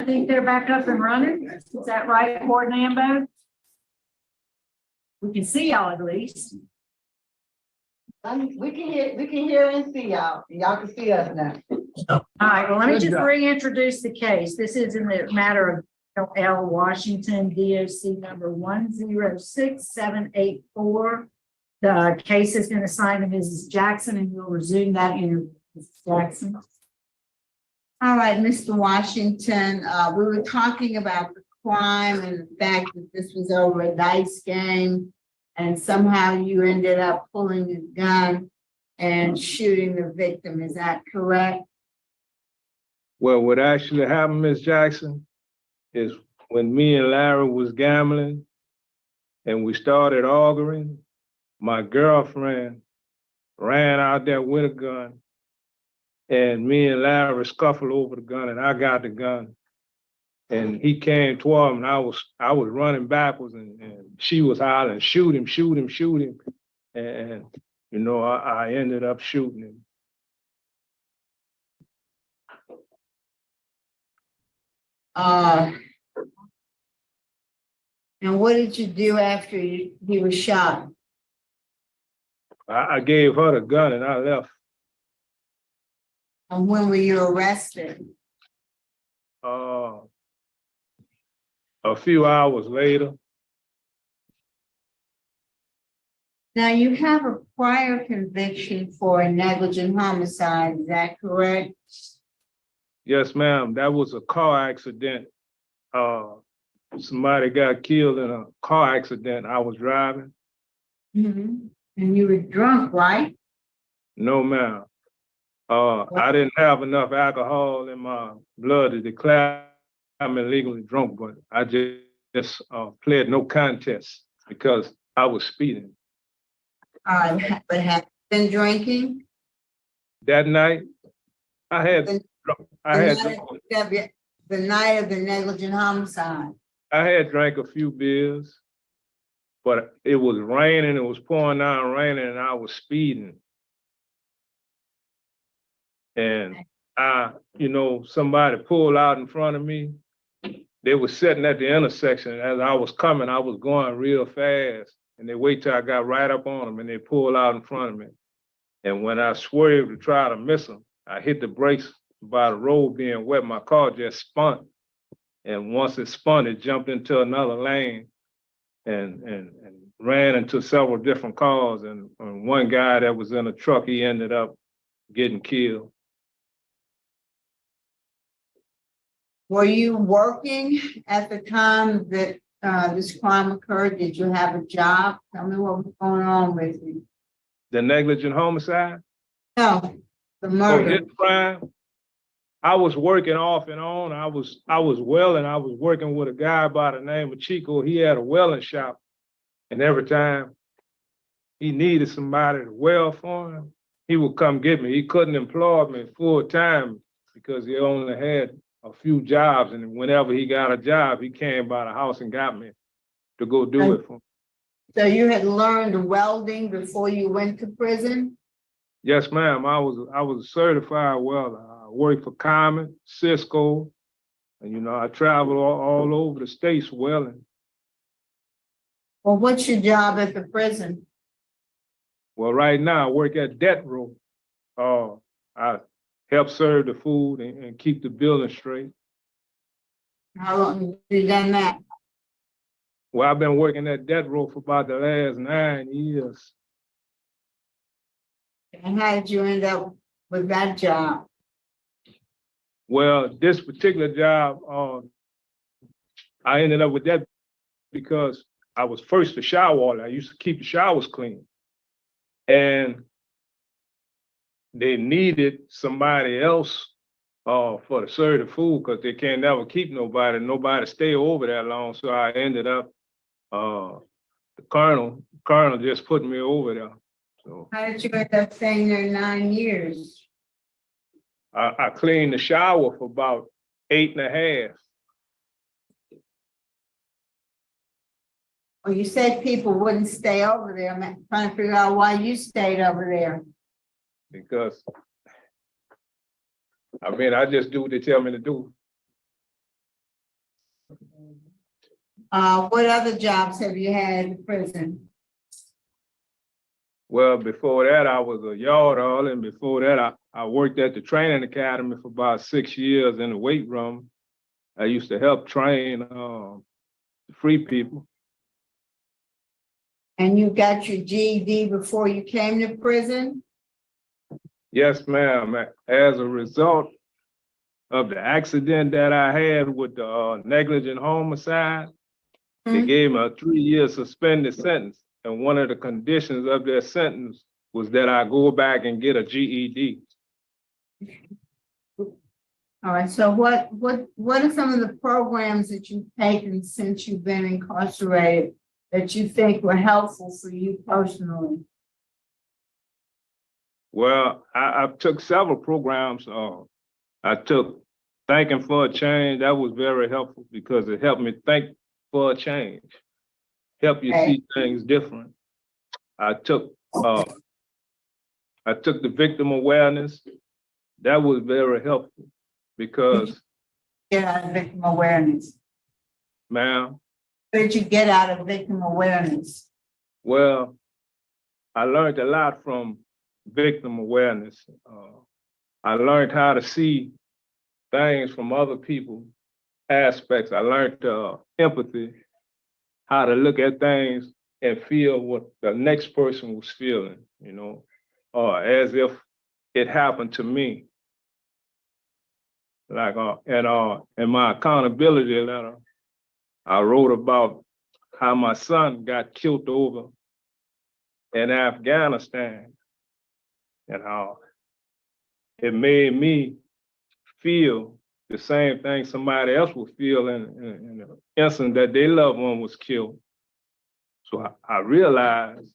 I think they're back up and running. Is that right, Ward and Ambo? We can see y'all at least. We can hear and see y'all. Y'all can see us now. All right, well, let me Good just job. reintroduce the case. This is in the matter of L. Washington DOC number 106784. The case has been assigned to Mrs. Jackson, and we'll resume that in Mrs. Jackson. All right, Mr. Washington, we were talking about the crime and the fact that this was over a dice game. And somehow you ended up pulling a gun and shooting the victim. Is that correct? Well, what actually happened, Miss Jackson, is when me and Larry was gambling and we started arguing, my girlfriend ran out there with a gun and me and Larry scuffled over the gun and I got the gun. And he came toward him and I was running backwards and she was hollering, shoot him, shoot him, shoot him. And you know, I ended up shooting him. And what did you do after he was shot? I gave her the gun and I left. And when were you arrested? A few hours later. Now you have a prior conviction for a negligent homicide, is that correct? Yes, ma'am. That was a car accident. Somebody got killed in a car accident. I was driving. Mm-hmm. And you were drunk, right? No, ma'am. I didn't have enough alcohol in my blood to declare I'm illegally drunk, but I just pled no contest because I was speeding. But have you been drinking? That night, I had The night of the negligent homicide. I had drank a few beers, but it was raining, it was pouring down raining, and I was speeding. And somebody pulled out in front of me. They were sitting at the intersection. As I was coming, I was going real fast. And they wait till I got right up on them and they pulled out in front of me. And when I swerved to try to miss them, I hit the brakes by the road being wet. My car just spun. And once it spun, it jumped into another lane and ran into several different cars. And one guy that was in a truck, he ended up getting killed. Were you working at the time that this crime occurred? Did you have a job? Tell me what was going on with you. The negligent homicide? No, the murder. This crime, I was working off and on. I was welding. I was working with a guy by the name of Chico. He had a welding shop. And every time he needed somebody to weld for him, he would come get me. He couldn't employ me full time because he only had a few jobs. And whenever he got a job, he came by the house and got me to go do it for him. So you had learned welding before you went to prison? Yes, ma'am. I was a certified welder. I worked for Common, Cisco, and I traveled all over the states welding. Well, what's your job at the prison? Well, right now I work at death row. I help serve the food and keep the building straight. How long have you done that? Well, I've been working at death row for about the last 9 years. And how did you end up with that job? Well, this particular job, I ended up with that because I was first the shower water. I used to keep the showers clean. And they needed somebody else for to serve the food because they can't never keep nobody stay over that long. So I ended up, the colonel just put me over there. So How did you end up staying there 9 years? I cleaned the shower for about 8.5. Well, you said people wouldn't stay over there. I'm trying to figure out why you stayed over there. Because, I just do what they tell me to do. What other jobs have you had in the prison? Well, before that, I was a yard all, and before that, I worked at the training academy for about 6 years in the weight room. I used to help train free people. And you got your GED before you came to prison? Yes, ma'am. As a result of the accident that I had with the negligent homicide, they Mhm. gave me a 3-year suspended sentence. And one of the conditions of their sentence was that I go back and get a GED. All right, so what are some of the programs that you've taken since you've been incarcerated that you think were helpful for you personally? Well, I took several programs. I took Thinking for a Change. That was very helpful because it helped me think for a change, help you Okay. see things different. I took the victim awareness. That was very helpful because, Get out of victim awareness. ma'am, What did you get out of victim awareness? well, I learned a lot from victim awareness. I learned how to see things from other people's aspects. I learned empathy, how to look at things and feel what the next person was feeling, as if it happened to me. Like, in my accountability letter, I wrote about how my son got killed over in Afghanistan and how it made me feel the same thing somebody else would feel in the instant that their loved one was killed. So I realized,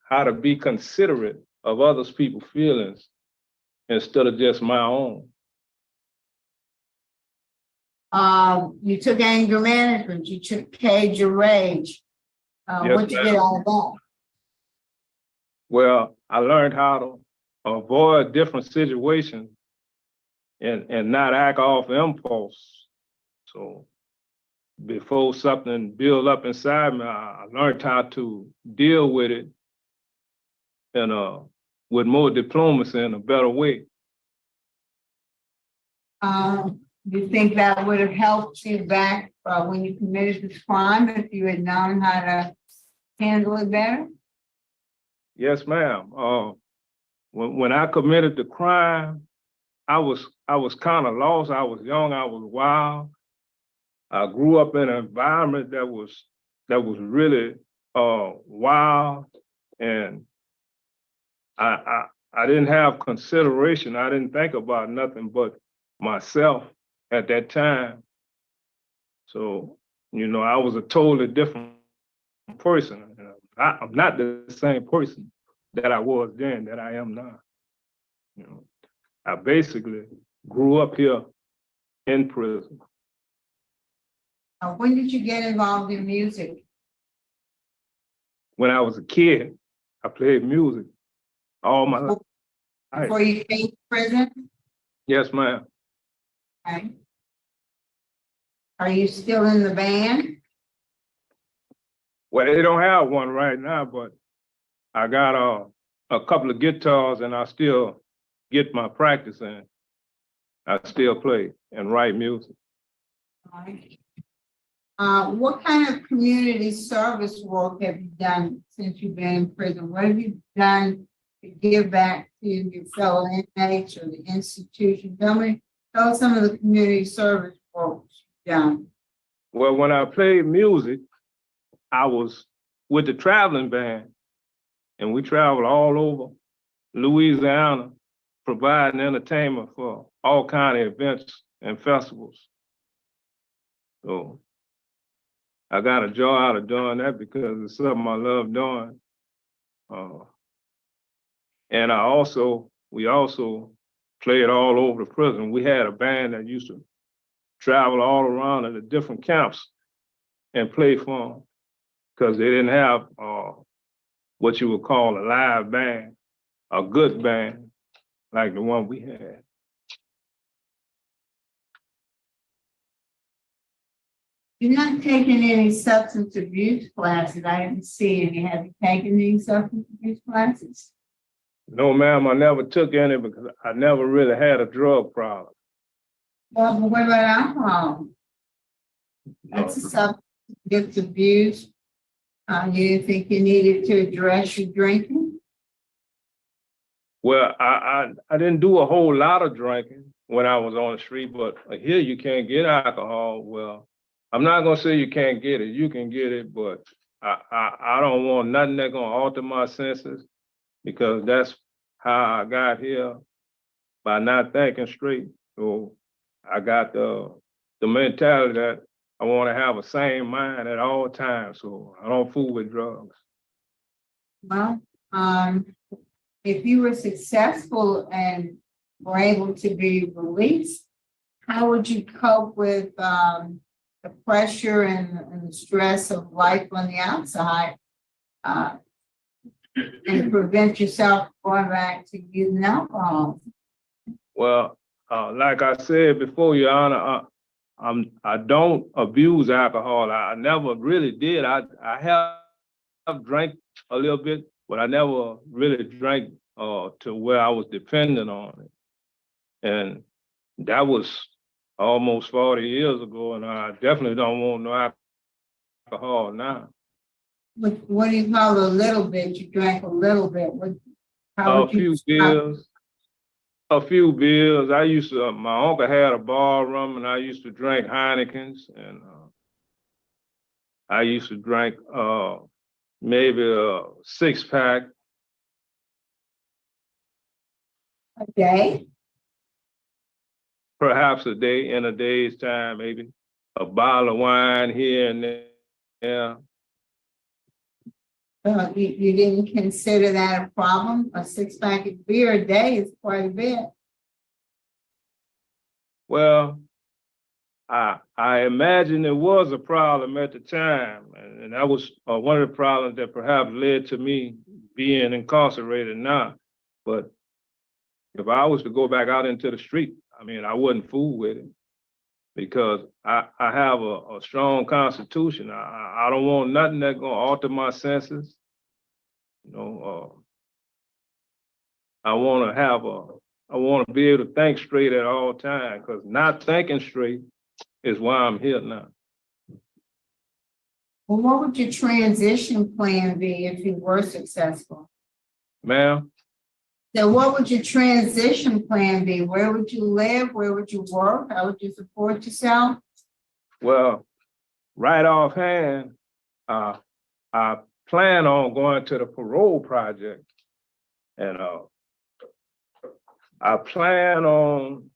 how to be considerate of others people's feelings instead of just my own. You took anger management, you took cage your rage. Yes, What'd you get out of that? Well, I learned how to avoid different situations and not act off impulse. So before something build up inside me, I learned how to deal with it and with more diplomacy in a better way. You think that would have helped you back when you committed this crime if you had known how to handle it better? Yes, ma'am. When I committed the crime, I was kind of lost. I was young. I was wild. I grew up in an environment that was really wild, and I didn't have consideration. I didn't think about nothing but myself at that time. So, I was a totally different person. I'm not the same person that I was then that I am now. I basically grew up here in prison. When did you get involved in music? When I was a kid, I played music all my life. Before you came to prison? Yes, ma'am. Okay. Are you still in the band? Well, they don't have one right now, but I got a couple of guitars and I still get my practice in. I still play and write music. All right. What kind of community service work have you done since you've been in prison? What have you done to give back to your fellow inmates or the institution? Tell us some of the community service work you've done. Well, when I played music, I was with the traveling band, and we traveled all over Louisiana, providing entertainment for all kinds of events and festivals. So I got a joy out of doing that because it's something I love doing. And we also played all over the prison. We had a band that used to travel all around to the different camps and play for them because they didn't have what you would call a live band, a good band like the one we had. You're not taking any substance abuse classes. I didn't see any. Have you taken any substance abuse classes? No, ma'am, I never took any because I never really had a drug problem. Well, what about alcohol? That's a substance abuse. You didn't think you needed to address your drinking? Well, I didn't do a whole lot of drinking when I was on the street, but here you can't get alcohol. Well, I'm not gonna say you can't get it. You can get it, but I don't want nothing that's gonna alter my senses because that's how I got here by not thinking straight. So I got the mentality that I want to have a sane mind at all times. So I don't fool with drugs. Well, if you were successful and were able to be released, how would you cope with the pressure and the stress of life on the outside and prevent yourself going back to using alcohol? Well, like I said before, Your Honor, I don't abuse alcohol. I never really did. I have drank a little bit, but I never really drank to where I was dependent on it. And that was almost 40 years ago, and I definitely don't want no alcohol now. What do you call a little bit? You drank a little bit. A few beers. A few beers. I used to, my uncle had a bar room and I used to drink Heinekens, and I used to drink maybe a 6-pack. A day? Perhaps a day, in a day's time, maybe. A bottle of wine here and there. Yeah. You didn't consider that a problem? A 6-pack of beer a day is quite a bit. Well, I imagine it was a problem at the time, and that was one of the problems that perhaps led to me being incarcerated now. But if I was to go back out into the street, I mean, I wouldn't fool with it because I have a strong constitution. I don't want nothing that's gonna alter my senses. You know, I want to be able to think straight at all times, because not thinking straight is why I'm here now. Well, what would your transition plan be if you were successful? Ma'am? So what would your transition plan be? Where would you live? Where would you work? How would you support yourself? Well, right offhand, I plan on going to the Parole project, and I plan on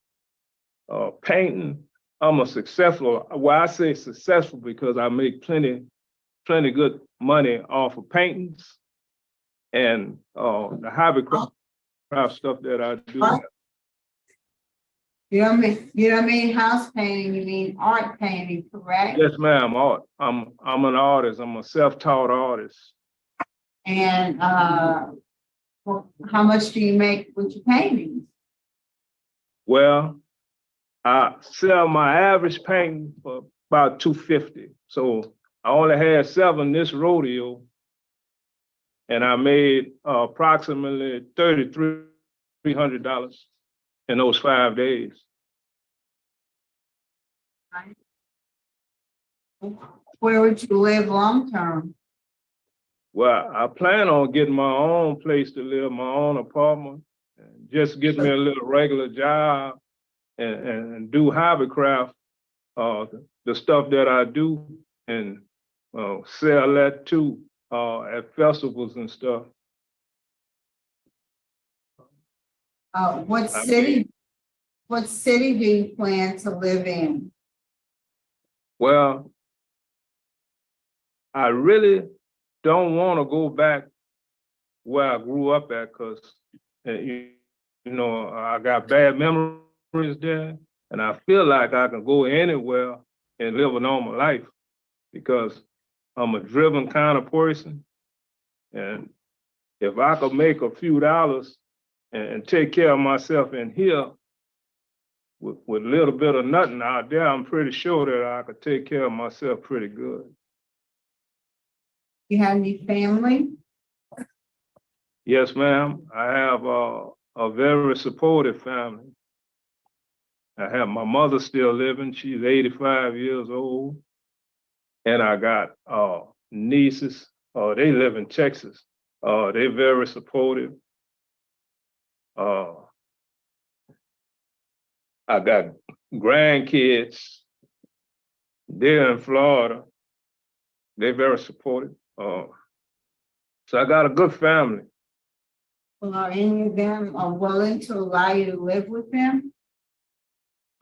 painting. I'm a successful, well, I say successful because I make plenty good money off of paintings and the hobby craft stuff that I do. You don't mean house painting, you mean art painting, correct? Yes, ma'am. Art. I'm an artist. I'm a self-taught artist. And well, how much do you make with your paintings? Well, I sell my average painting for about $250. So I only had 7 this rodeo, and I made approximately $3,300 in those 5 days. Where would you live long term? Well, I plan on getting my own place to live, my own apartment, and just get me a little regular job and do hobby craft, the stuff that I do, and sell that too at festivals and stuff. What city do you plan to live in? Well, I really don't want to go back where I grew up at, because you know, I got bad memories there, and I feel like I can go anywhere and live a normal life because I'm a driven kind of person, and if I could make a few dollars and take care of myself in here, with a little bit of nothing out there, I'm pretty sure that I could take care of myself pretty good. You have any family? Yes, ma'am. I have a very supportive family. I have my mother still living. She's 85 years old. And I got nieces. They live in Texas. They're very supportive. I got grandkids. They're in Florida. They're very supportive. So I got a good family. Well, are any of them willing to allow you to live with them?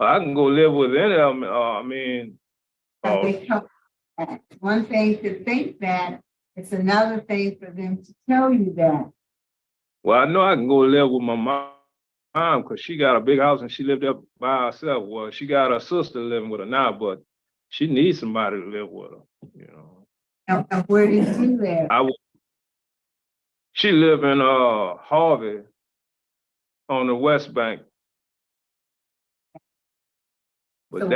I can go live with any of them. I mean, Have they told you that? One thing to think that, it's another thing for them to tell you that. well, I know I can go live with my mom because she got a big house and she lived up by herself. Well, she got her sister living with her now, but she needs somebody to live with her, you know. And where did you live? She live in Harvey on the West Bank. But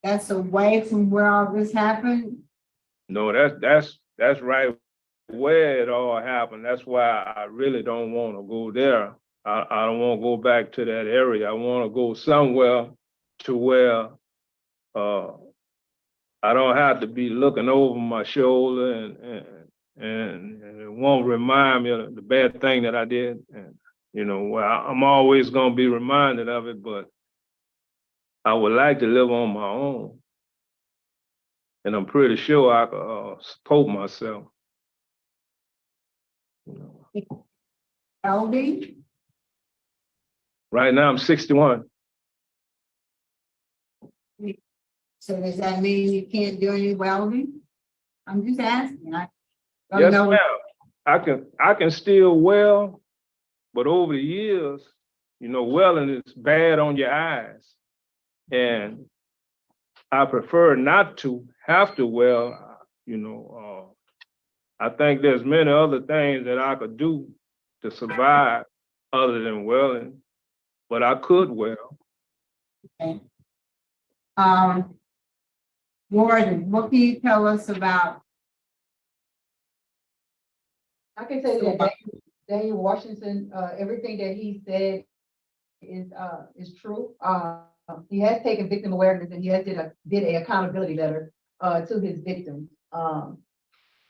That's away from where all this happened? no, that's right where it all happened. That's why I really don't want to go there. I don't want to go back to that area. I want to go somewhere to where I don't have to be looking over my shoulder and it won't remind me of the bad thing that I did. And you know, well, I'm always gonna be reminded of it, but I would like to live on my own. And I'm pretty sure I could support myself. You know. Eldy? Right now I'm 61. So does that mean you can't do any welding? I'm just asking. I don't Yes, know. ma'am. I can still weld, but over the years, you know, welding is bad on your eyes. And I prefer not to have to weld, you know. I think there's many other things that I could do to survive other than welding, but I could weld. Okay. Gordon, what can you tell us about? I can tell you that Daniel Washington, everything that he said is true. He has taken victim awareness and he has did a accountability letter to his victims.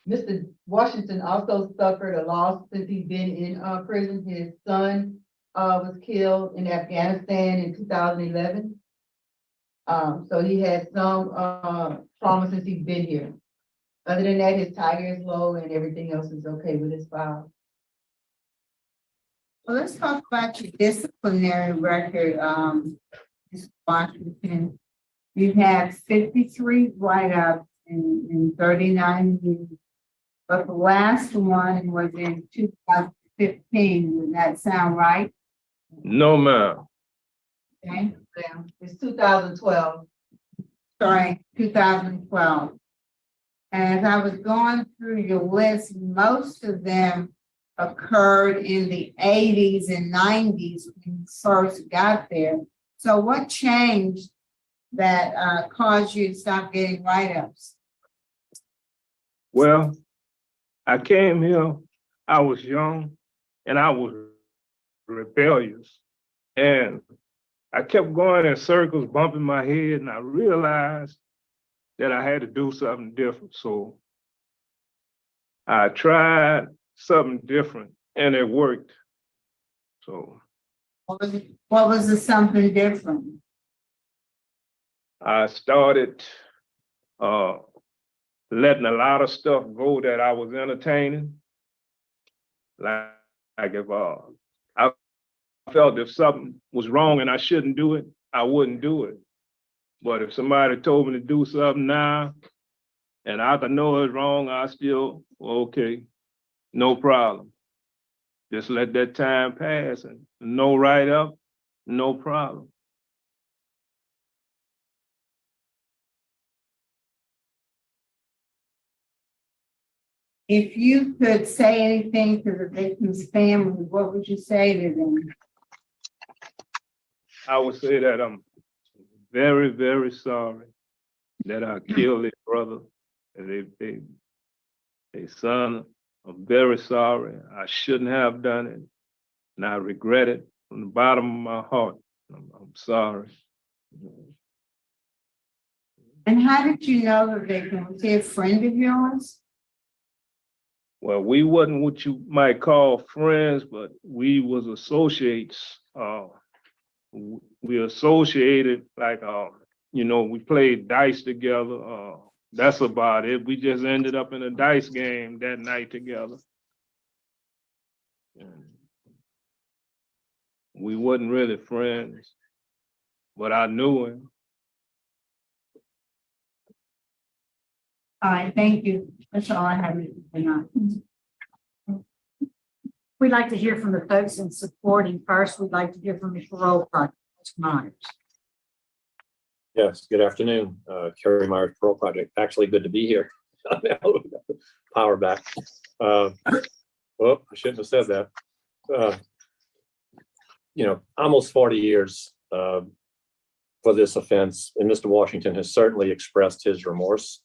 Mr. Washington also suffered a loss since he's been in prison. His son was killed in Afghanistan in 2011. So he had some trauma since he's been here. Other than that, his tiger is low and everything else is okay with his file. Well, let's talk about your disciplinary record, Ms. Washington. You have 53 write-ups in 39 years, but the last one was in 2015. Does that sound right? No, ma'am. Okay, Yeah, it's 2012. sorry, 2012. And as I was going through your list, most of them occurred in the 80s and 90s when you first got there. So what changed that caused you to stop getting write-ups? Well, I came here, I was young and I was rebellious. And I kept going in circles, bumping my head, and I realized that I had to do something different. So I tried something different and it worked. So What was the something different? I started letting a lot of stuff go that I was entertaining. Like if I felt if something was wrong and I shouldn't do it, I wouldn't do it. But if somebody told me to do something now and I could know it's wrong, I still, okay, no problem. Just let that time pass and no write up, no problem. If you could say anything to the victim's family, what would you say to them? I would say that I'm very, very sorry that I killed his brother and they son. I'm very sorry. I shouldn't have done it. And I regret it from the bottom of my heart. I'm sorry. And how did you know the victim? Was he a friend of yours? Well, we wasn't what you might call friends, but we was associates. We associated like, we played dice together. That's about it. We just ended up in a dice game that night together. And we wasn't really friends, but I knew him. All right, thank you. That's all I have tonight. We'd like to hear from the folks in supporting. First, we'd like to hear from the parole project, Mr. Myers. Yes, good afternoon, Kerry Myers Parole Project. Actually, good to be here. Power back. Well, I shouldn't have said that. Almost 40 years for this offense, and Mr. Washington has certainly expressed his remorse.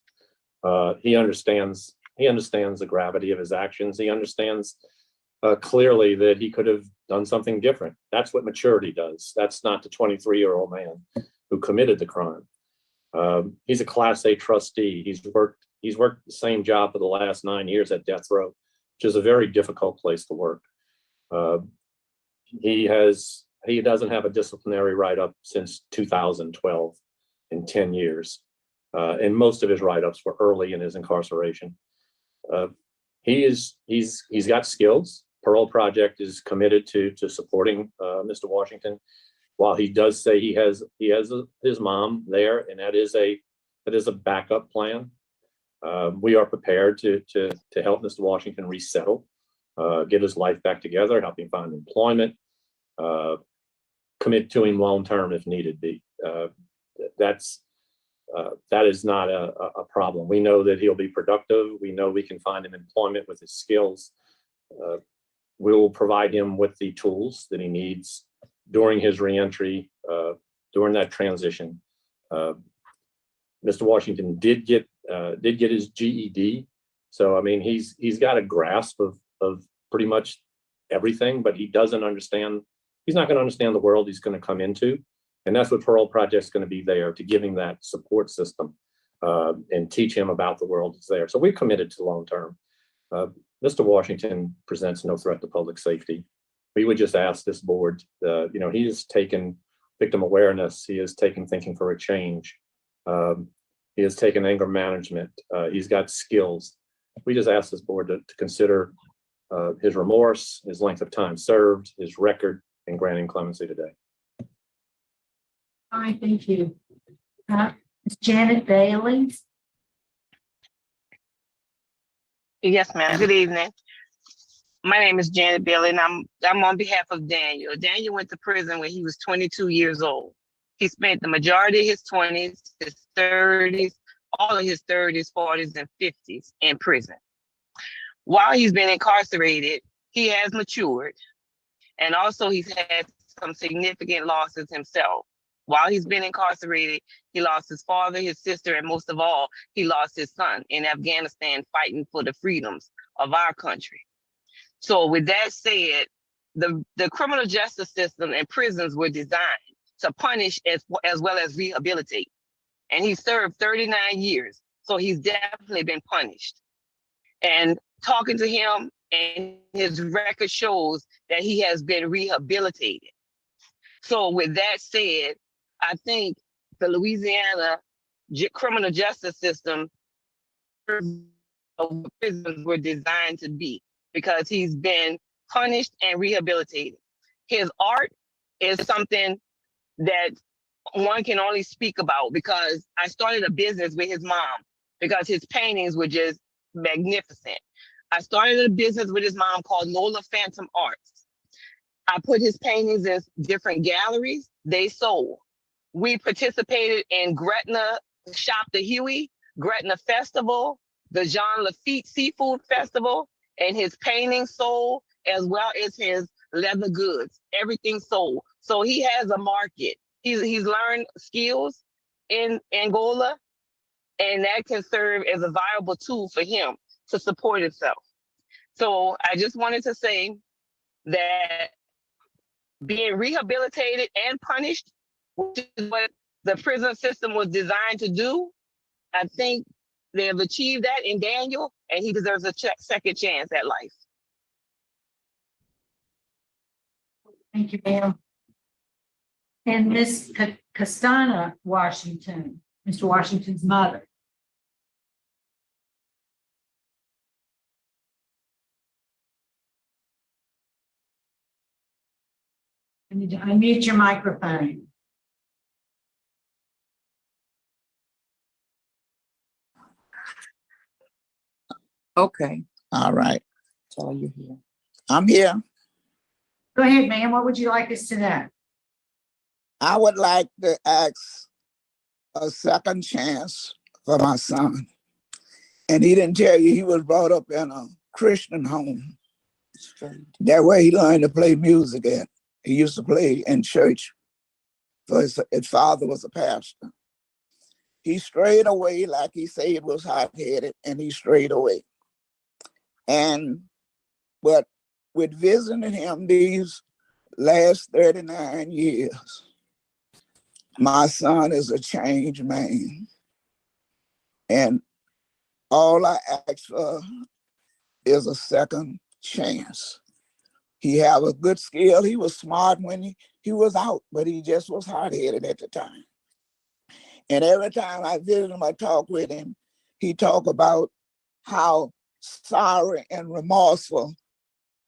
He understands the gravity of his actions. He understands clearly that he could have done something different. That's what maturity does. That's not the 23-year-old man who committed the crime. He's a Class A trustee. He's worked the same job for the last 9 years at death row, which is a very difficult place to work. He doesn't have a disciplinary write-up since 2012 in 10 years. And most of his write-ups were early in his incarceration. He's got skills. Parole Project is committed to supporting Mr. Washington. While he does say he has his mom there, and that is a backup plan. We are prepared to help Mr. Washington resettle, get his life back together, help him find employment, commit to him long term if needed be. That is not a problem. We know that he'll be productive. We know we can find him employment with his skills. We will provide him with the tools that he needs during his reentry, during that transition. Mr. Washington did get his GED, so I mean he's got a grasp of pretty much everything, but he doesn't understand. He's not going to understand the world he's going to come into, and that's what Parole Project's going to be there to give him that support system and teach him about the world that's there. So we're committed to long term. Mr. Washington presents no threat to public safety. We would just ask this board, he has taken victim awareness. He has taken thinking for a change. He has taken anger management. He's got skills. We just ask this board to consider his remorse, his length of time served, his record, and granting clemency today. All right, thank you. Ms. Janet Bailey. Yes, ma'am. Good evening. My name is Janet Bailey, and I'm on behalf of Daniel. Daniel went to prison when he was 22 years old. He spent the majority of his 20s, his 30s, all of his 30s, 40s, and 50s in prison. While he's been incarcerated, he has matured, and also he's had some significant losses himself. While he's been incarcerated, he lost his father, his sister, and most of all, he lost his son in Afghanistan fighting for the freedoms of our country. So with that said, the criminal justice system and prisons were designed to punish as well as rehabilitate. And he served 39 years, so he's definitely been punished. And talking to him, and his record shows that he has been rehabilitated. So with that said, I think the Louisiana criminal justice system prisons were designed to be, because he's been punished and rehabilitated. His art is something that one can only speak about, because I started a business with his mom because his paintings were just magnificent. I started a business with his mom called Lola Phantom Arts. I put his paintings in different galleries. They sold. We participated in Gretna Shop the Huey, Gretna Festival, the Jean Lafitte Seafood Festival, and his paintings sold, as well as his leather goods. Everything sold. So he has a market. He's learned skills in Angola, and that can serve as a viable tool for him to support himself. So I just wanted to say that being rehabilitated and punished, which is what the prison system was designed to do, I think they have achieved that in Daniel, and he deserves a second chance at life. Thank you, ma'am. And Miss Castana Washington, Mr. Washington's mother. I need to unmute your microphone. Okay, all right. So you're here. I'm here. Go ahead, ma'am. What would you like us to know? I would like to ask a second chance for my son. And he didn't tell you he was brought up in a Christian home. That way he learned to play music at. He used to play in church. So his father was a pastor. He strayed away, like he said, he was hot-headed, and he strayed away. But with visiting him these last 39 years, my son is a changed man. And all I ask for is a second chance. He have a good skill. He was smart when he was out, but he just was hard-headed at the time. And every time I visit him, I talk with him, he talk about how sorry and remorseful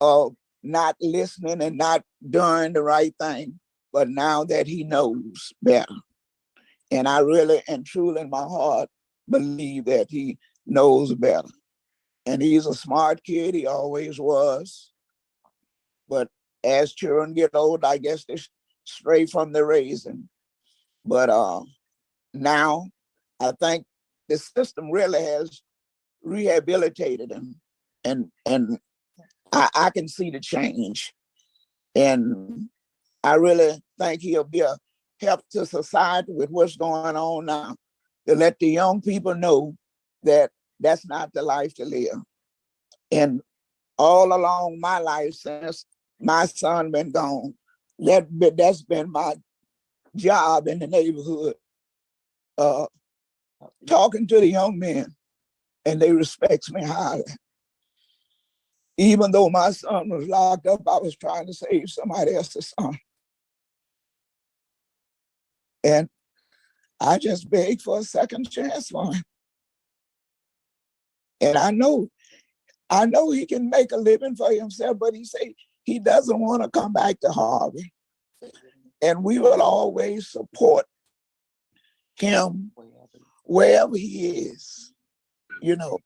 of not listening and not doing the right thing. But now that he knows better, and I really and truly in my heart believe that he knows better. And he's a smart kid, he always was. But as children get old, I guess they stray from the raising. But now I think the system really has rehabilitated him, and I can see the change. And I really think he'll be a help to society with what's going on now, to let the young people know that that's not the life to live. And all along my life, since my son been gone, that's been my job in the neighborhood, talking to the young men, and they respect me highly. Even though my son was locked up, I was trying to save somebody else's son. And I just begged for a second chance for him. And I know he can make a living for himself, but he say he doesn't want to come back to Harvey. And we will always support him wherever he is. You know,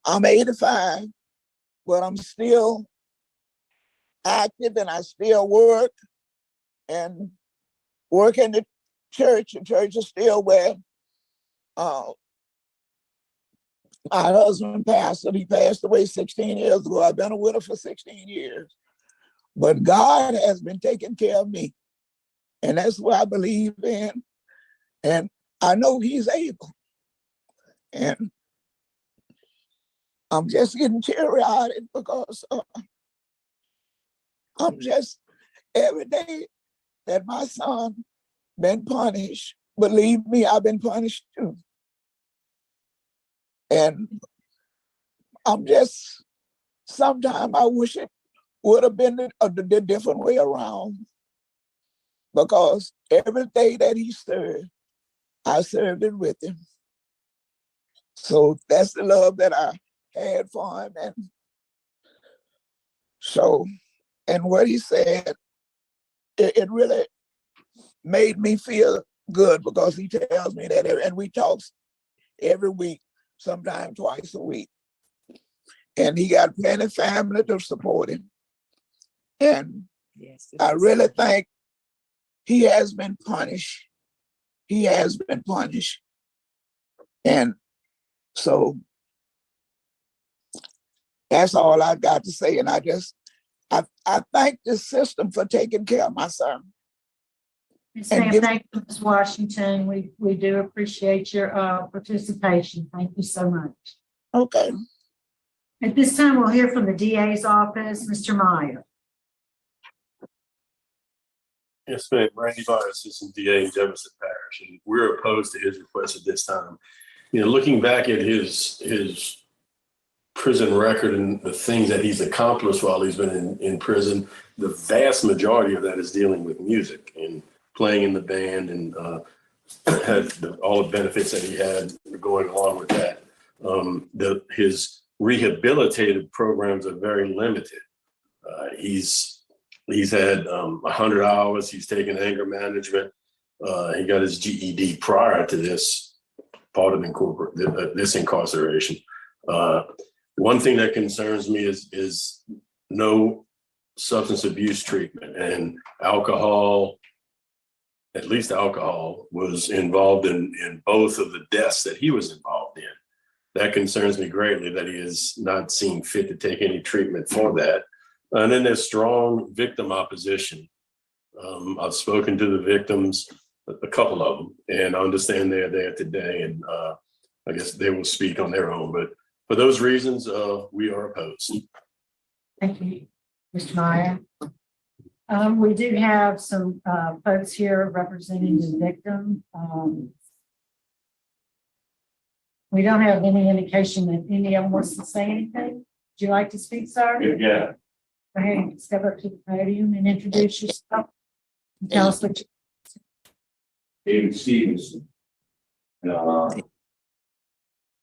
I'm 85, but I'm still active and I still work and work in the church. The church is still where my husband pastored. He passed away 16 years ago. I've been a widow for 16 years. But God has been taking care of me. And that's what I believe in. And I know he's able. And I'm just getting teary-eyed because I'm just, every day that my son been punished, believe me, I've been punished too. And I'm just, sometimes I wish it would have been the different way around, because every day that he served, I served it with him. So that's the love that I had for him. And so, and what he said, it really made me feel good, because he tells me that, and we talk every week, sometimes twice a week. And he got plenty of family to support him. And yes, I really think he has been punished. He has been punished. And so that's all I got to say. And I just I thank the system for taking care of my son. Ms. And Ma'am, give- thank you, Ms. Washington. We do appreciate your participation. Thank you so much. Okay. At this time, we'll hear from the DA's office, Mr. Meyer. Yes, ma'am. Randy Meyer, Assistant DA in Jefferson Parish, and we're opposed to his request at this time. You know, looking back at his prison record and the things that he's accomplished while he's been in prison, the vast majority of that is dealing with music and playing in the band and had all the benefits that he had going along with that. His rehabilitative programs are very limited. He's had 100 hours. He's taken anger management. He got his GED prior to this part of this incarceration. One thing that concerns me is no substance abuse treatment, and alcohol, at least alcohol, was involved in both of the deaths that he was involved in. That concerns me greatly that he is not seen fit to take any treatment for that. And then there's strong victim opposition. I've spoken to the victims, a couple of them, and I understand they're there today, and I guess they will speak on their own. But for those reasons, we are opposed. Thank you, Mr. Meyer. We do have some folks here representing the victim. We don't have any indication that any of them wants to say anything. Would you like to speak, sir? Yeah, Go ahead and step up to the podium and introduce yourself. And tell us what you. David Stevenson. I want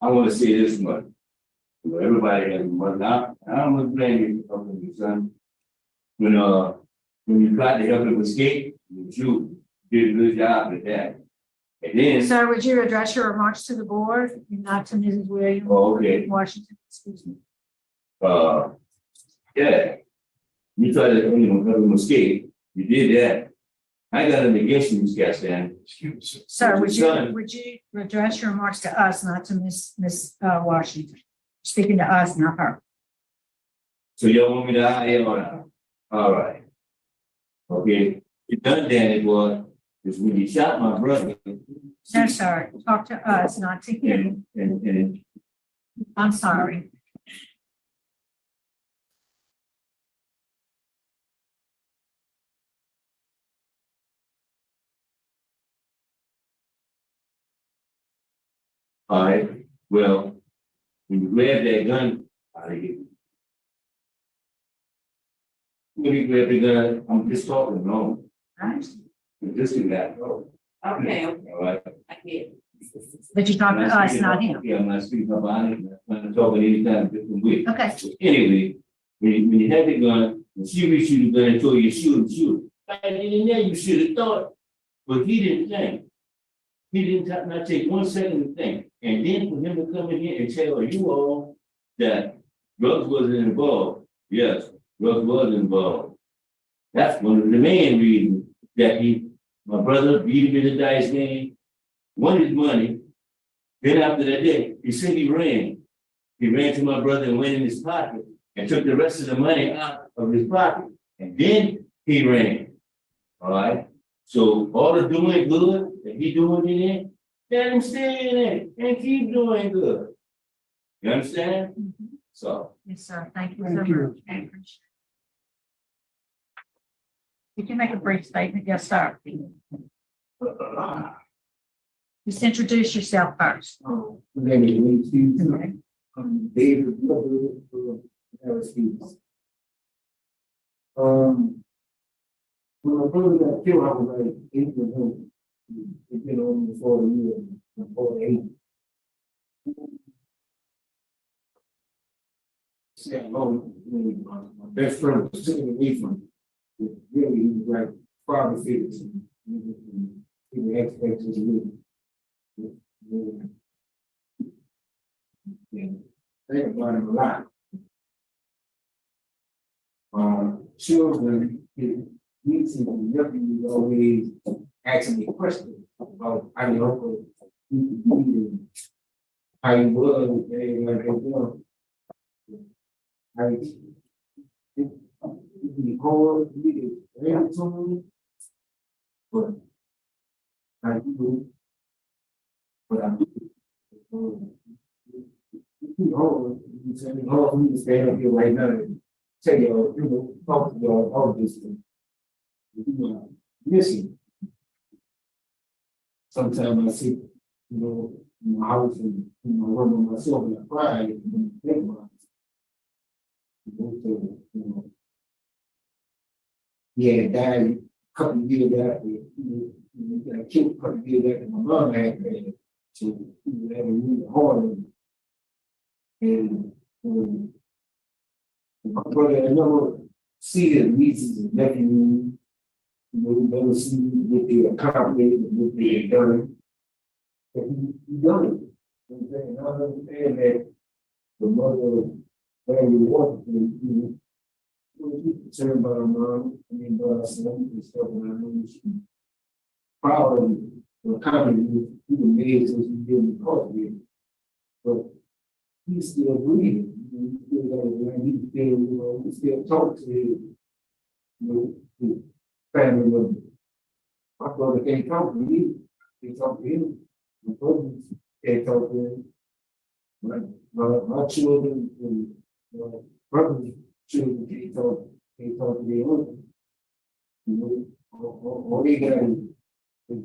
to say this much. You know, everybody has one. Now, I don't want to blame you for something, son. When you tried to help him escape, you did a good job at that. And then, Sir, would you address your remarks to the board, not to Mrs. Williams? Oh, okay. Washington, excuse me. yeah, you tried to, help him escape. You did that. I got him against you, Ms. Gaston. Sir, would Son. you address your remarks to us, not to Miss Washington? Speaking to us, not her. So y'all want me to hire him or not? All right. Okay, you done that it was, is when you shot my brother. No, sir, talk to us, not to him. And I'm sorry. all right, well, when you grab that gun out of here. When you grab the gun, I'm just talking wrong. Just do that. Okay, All right. I get it. But you're talking to us, not him. Yeah, I'm not speaking about it, I'm not talking anytime different way. Okay, So anyway, when you had the gun, and she reached you the gun and told you shoot. I didn't know you should have thought, but he didn't think. He didn't not take 1 second to think. And then for him to come in here and tell you all that drugs wasn't involved. Yes, drugs was involved. That's one of the main reasons that my brother beat him in the dice game, won his money. Then after that day, he said he ran. He ran to my brother and went in his pocket and took the rest of the money out of his pocket. And then he ran. All right. So all the doing good that he doing in it, let him stay in it and keep doing good. You understand? So. yes, sir, thank you so much. I appreciate it. You can make a brief statement, yes, sir. Just introduce yourself first. My name is Stevenson. I'm David. When my brother got killed, I was like 8 years old. It's been on 40 years, 48. My best friend was sitting away from me. Really, he was like father figures. He was expected to live. Think about him a lot. Children, nieces and nephews always asking me questions about how your uncle used to be and how he was and everything like that. be hard, we did everything. But I do, but I do. It's too hard, it's hard for me to stand up here right now and tell y'all, talk to y'all all this thing. Listen. Sometimes I sit, in my house and, run by myself and I cry and think about it. Yeah, died a couple of years after, got killed a couple of years after my mom had died. So, that was really hard. And, my brother, I never see his nieces and nephews, never see what they accomplished and what they had done. But he done it. You know what I'm saying? I understand that the mother, family Washington, concerned about her mom, about her son and stuff, and I know she's proud of the accomplishments he made since he did the court with. But he's still breathing. He still got he still talk to his family members. My brother can't talk to me. They talk to him. My brothers can't talk to him. My children and my brothers' children can't talk to their own. All they got is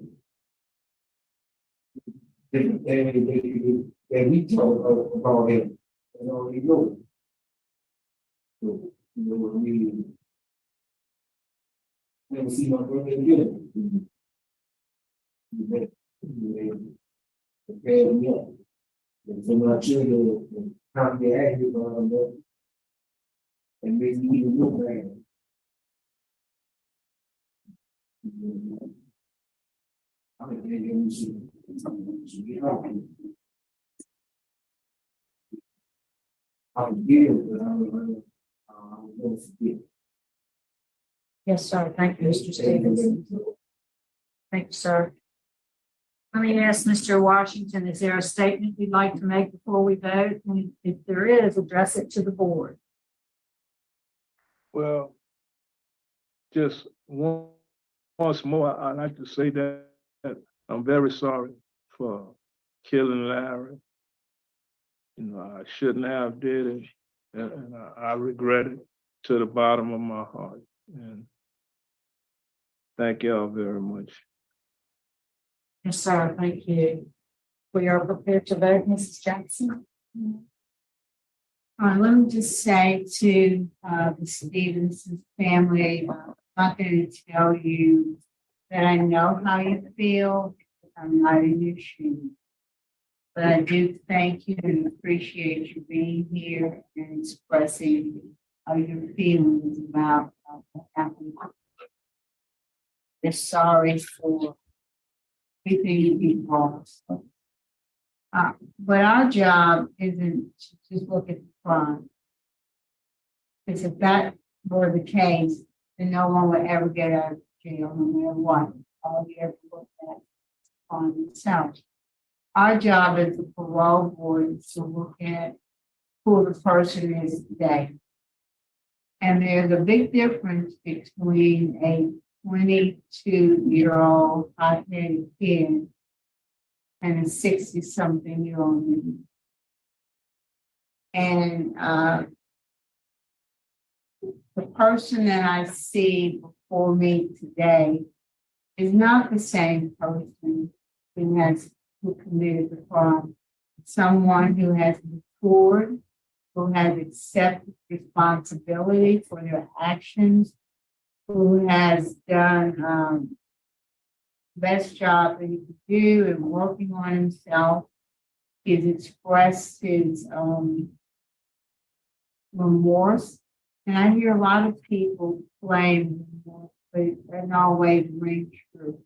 different things that we talk about him and all they know. So, we never see my brother again. Okay, yeah. And so my children come to ask you about them and make me even look bad. I'm going to get into I'll give it, but I'll forget. Yes, sir. Thank you, Mr. Stevens. Thank you, sir. Let me ask Mr. Washington, is there a statement you'd like to make before we vote? And if there is, address it to the board. Well, just once more, I'd like to say that I'm very sorry for killing Larry. I shouldn't have did it, and I regret it to the bottom of my heart. And thank y'all very much. Yes, sir. Thank you. We are prepared to vote, Mrs. Jackson. Let me just say to the Stevens family, I'm not going to tell you that I know how you feel. I'm not in your shoes. But I do thank you and appreciate you being here and expressing how your feelings about what happened. Just sorry for everything you've lost. But our job isn't to just look at the crime. Because if that were the case, then no one would ever get out of jail, no matter what. All you ever look at on itself. Our job as a parole board is to look at who the person is today. And there's a big difference between a 22-year-old hot-headed kid and a 60-something-year-old man. And the person that I see before me today is not the same person who committed the crime. Someone who has matured, who has accepted responsibility for their actions, who has done best job that he could do in working on himself. He's expressed his remorse. And I hear a lot of people claim remorse, but it doesn't always ring true.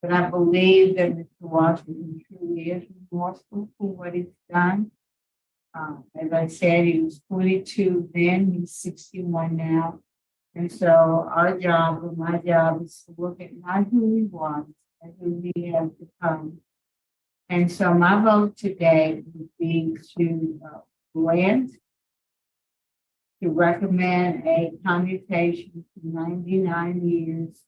But I believe that Mr. Washington truly is remorseful for what he's done. As I said, he was 22 then, he's 61 now. And so our job, or my job, is to look at not who he was, but who he has become. And so my vote today would be to grant to recommend a commutation to 99 years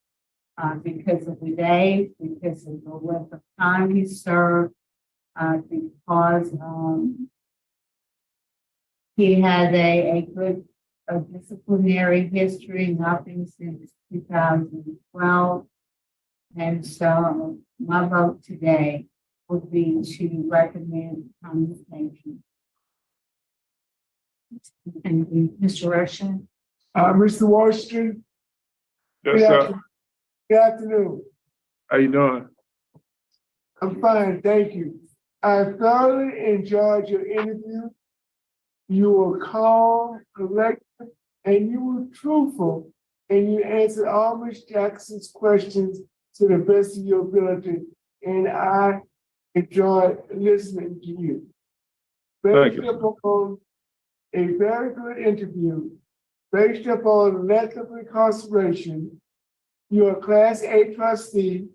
because of the day, because of the length of time he served, because he has a good disciplinary history, nothing since 2012. And so my vote today would be to recommend commutation. Thank you. Mr. Roshan? Mr. Washington, Yes, good sir. afternoon. Good afternoon. How you doing? I'm fine, thank you. I thoroughly enjoyed your interview. You were calm, collected, and you were truthful, and you answered all Ms. Jackson's questions to the best of your ability, and I enjoyed listening to you. Thank you. Based upon a very good interview, based upon length of incarceration, you're a Class A trustee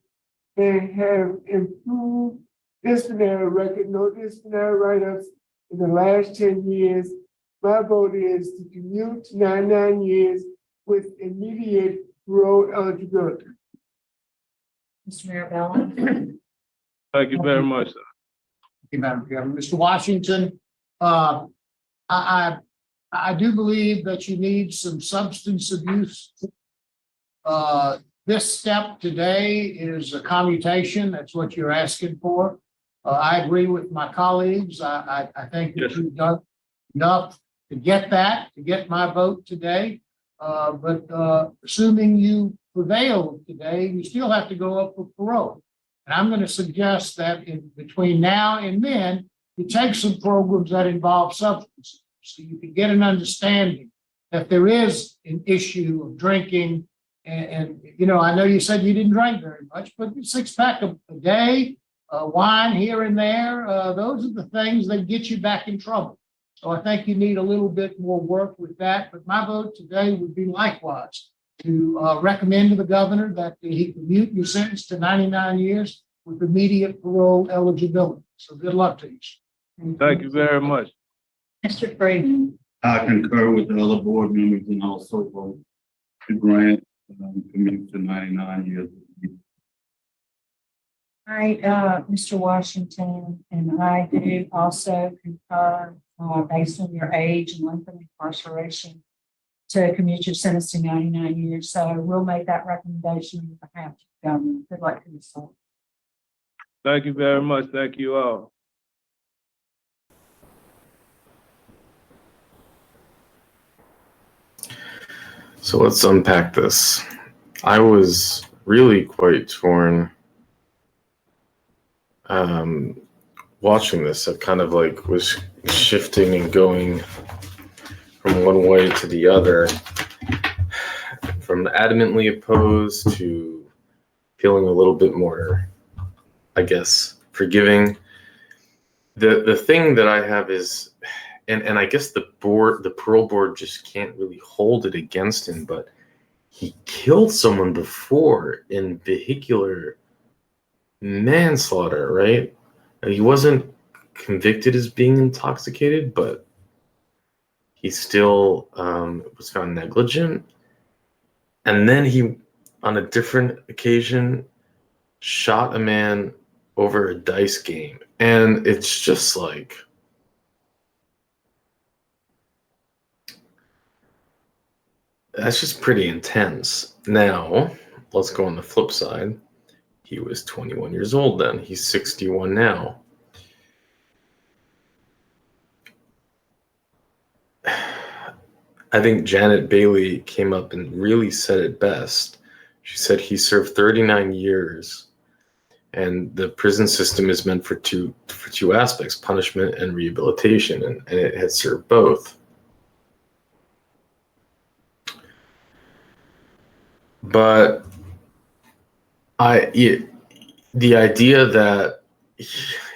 and have improved disciplinary record, no disciplinary write-ups in the last 10 years. My vote is to commute to 99 years with immediate parole eligibility. Mr. Mirabella? Thank you very much, sir. Thank you, Madam Chairman. Mr. Washington, I do believe that you need some substance abuse. This step today is a commutation. That's what you're asking for. I agree with my colleagues. I think that you've done enough to get that, to get my vote today. But assuming you prevail today, you still have to go up for parole. And I'm going to suggest that in between now and then, you take some programs that involve substances, so you can get an understanding that there is an issue of drinking. And you know, I know you said you didn't drink very much, but 6-pack a day, wine here and there, those are the things that get you back in trouble. So I think you need a little bit more work with that. But my vote today would be likewise to recommend to the governor that he commute your sentence to 99 years with immediate parole eligibility. So good luck to you. Thank you very much. Mr. Freeman? I concur with the other board members and also vote to grant commute to 99 years. All right, Mr. Washington, and I do also concur, based on your age and length of incarceration, to commute your sentence to 99 years. So we'll make that recommendation on behalf of the government. Good luck to you, sir. Thank you very much. Thank you all. So let's unpack this. I was really quite torn watching this. I kind of like was shifting and going from one way to the other, from adamantly opposed to feeling a little bit more, I guess, forgiving. The thing that I have is, and I guess the parole board just can't really hold it against him, but he killed someone before in vehicular manslaughter, right? And he wasn't convicted as being intoxicated, but he still was found negligent. And then he, on a different occasion, shot a man over a dice game. And it's just like, that's just pretty intense. Now, let's go on the flip side. He was 21 years old then. He's 61 now. I think Janet Bailey came up and really said it best. She said he served 39 years, and the prison system is meant for two aspects, punishment and rehabilitation, and it had served both. But the idea that,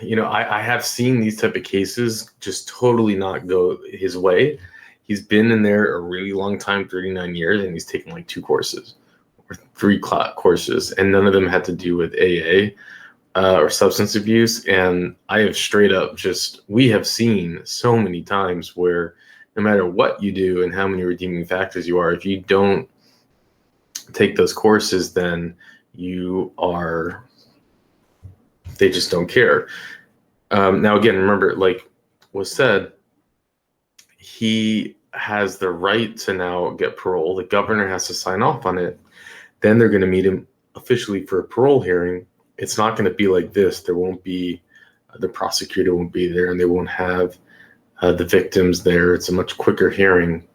you know, I have seen these type of cases just totally not go his way. He's been in there a really long time, 39 years, and he's taken like 2 courses or 3 courses, and none of them had to do with AA or substance abuse. And I have straight up we have seen so many times where no matter what you do and how many redeeming factors you are, if you don't take those courses, then they just don't care. Now, again, remember, like was said, he has the right to now get parole. The governor has to sign off on it. Then they're going to meet him officially for a parole hearing. It's not going to be like this. There won't be, the prosecutor won't be there, and they won't have the victims there. It's a much quicker hearing.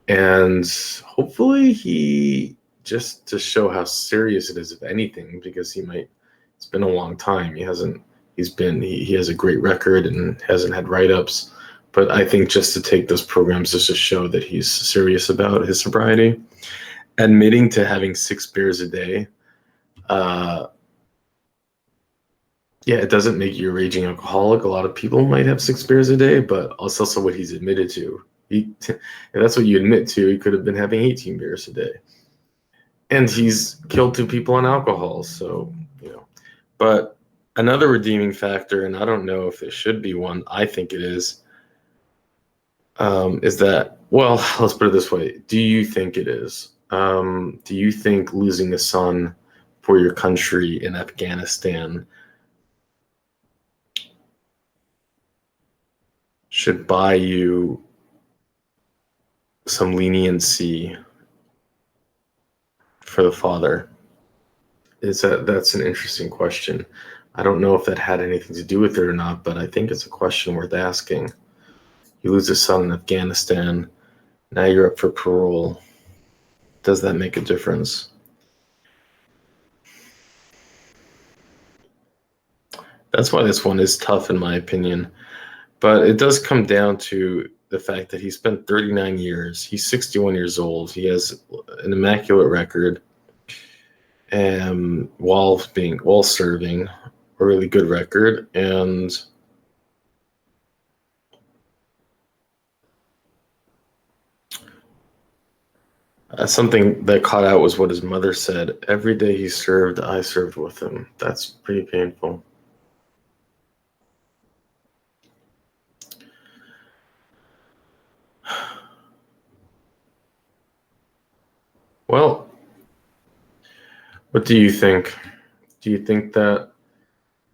And hopefully he, just to show how serious it is, if anything, because it's been a long time. He has a great record and hasn't had write-ups. But I think just to take those programs just to show that he's serious about his sobriety. Admitting to having 6 beers a day, it doesn't make you a raging alcoholic. A lot of people might have 6 beers a day, but it's also what he's admitted to. If that's what you admit to, he could have been having 18 beers a day. And he's killed 2 people on alcohol, so, But another redeeming factor, and I don't know if there should be one, I think it is that, well, let's put it this way. Do you think it is? Do you think losing a son for your country in Afghanistan should buy you some leniency for the father? That's an interesting question. I don't know if that had anything to do with it or not, but I think it's a question worth asking. You lose a son in Afghanistan, now you're up for parole. Does that make a difference? That's why this one is tough, in my opinion. But it does come down to the fact that he spent 39 years. He's 61 years old. He has an immaculate record, and while serving a really good record. And something that caught out was what his mother said. Every day he served, I served with him. That's pretty painful. Well, what do you think? Do you think that,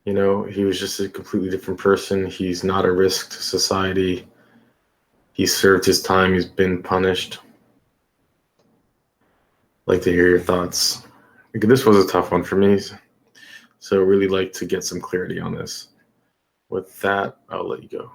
he was just a completely different person? He's not a risk to society. He served his time. He's been punished. I'd like to hear your thoughts. This was a tough one for me, so I really like to get some clarity on this. With that, I'll let you go.